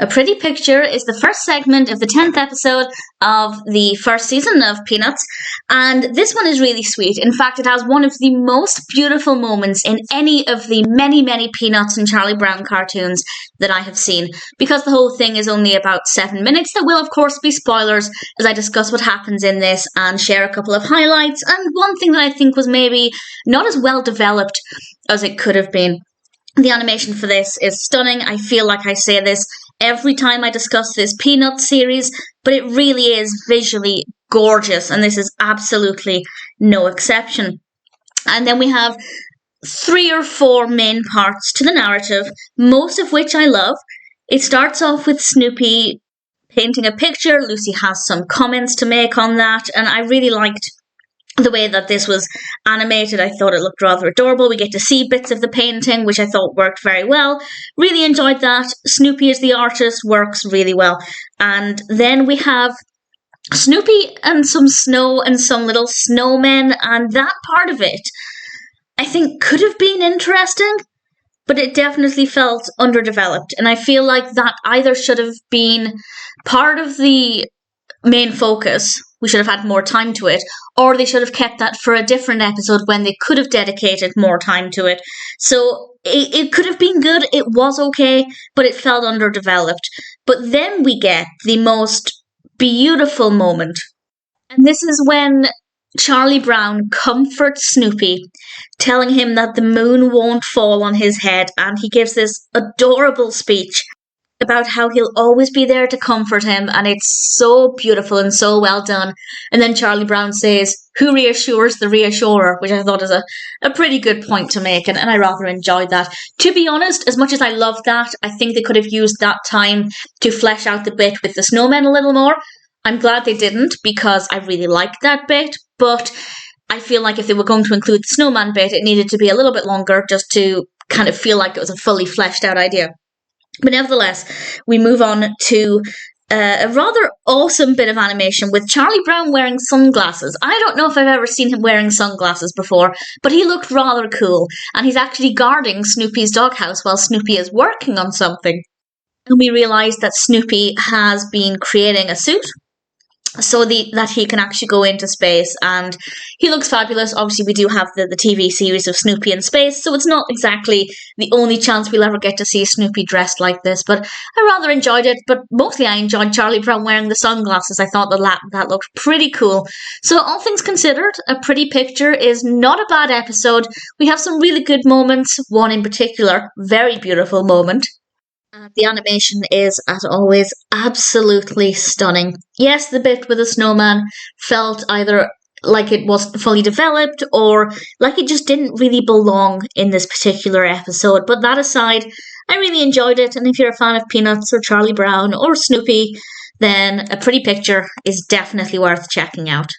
A Pretty Picture is the first segment of the 10th episode of the first season of Peanuts, and this one is really sweet. In fact, it has one of the most beautiful moments in any of the many, many Peanuts and Charlie Brown cartoons that I have seen. Because the whole thing is only about 7 minutes, there will of course be spoilers as I discuss what happens in this and share a couple of highlights, and one thing that I think was maybe not as well developed as it could have been. The animation for this is stunning. I feel like I say this every time I discuss this Peanuts series, but it really is visually gorgeous, and this is absolutely no exception. And then we have 3 or 4 main parts to the narrative, most of which I love. It starts off with Snoopy painting a picture. Lucy has some comments to make on that, and I really liked the way that this was animated. I thought it looked rather adorable. We get to see bits of the painting, which I thought worked very well. Really enjoyed that. Snoopy as the artist works really well. And then we have Snoopy and some snow and some little snowmen, and that part of it I think could have been interesting, but it definitely felt underdeveloped. And I feel like that either should have been part of the main focus, we should have had more time to it, or they should have kept that for a different episode when they could have dedicated more time to it. So it could have been good, it was okay, but it felt underdeveloped. But then we get the most beautiful moment, and this is when Charlie Brown comforts Snoopy, telling him that the moon won't fall on his head, and he gives this adorable speech about how he'll always be there to comfort him, and it's so beautiful and so well done. And then Charlie Brown says, "Who reassures the reassurer," which I thought is a pretty good point to make, and I rather enjoyed that. To be honest, as much as I loved that, I think they could have used that time to flesh out the bit with the snowmen a little more. I'm glad they didn't, because I really liked that bit, but I feel like if they were going to include the snowman bit, it needed to be a little bit longer just to kind of feel like it was a fully fleshed out idea. But nevertheless, we move on to a rather awesome bit of animation with Charlie Brown wearing sunglasses. I don't know if I've ever seen him wearing sunglasses before, but he looked rather cool. And he's actually guarding Snoopy's doghouse while Snoopy is working on something. And we realise that Snoopy has been creating a suit so that he can actually go into space, and he looks fabulous. Obviously, we do have the TV series of Snoopy in space, so it's not exactly the only chance we'll ever get to see Snoopy dressed like this, but I rather enjoyed it. But mostly I enjoyed Charlie Brown wearing the sunglasses. I thought that looked pretty cool. So all things considered, A Pretty Picture is not a bad episode. We have some really good moments, one in particular, very beautiful moment. The animation is, as always, absolutely stunning. Yes, the bit with the snowman felt either like it wasn't fully developed or like it just didn't really belong in this particular episode. But that aside, I really enjoyed it, and if you're a fan of Peanuts or Charlie Brown or Snoopy, then A Pretty Picture is definitely worth checking out.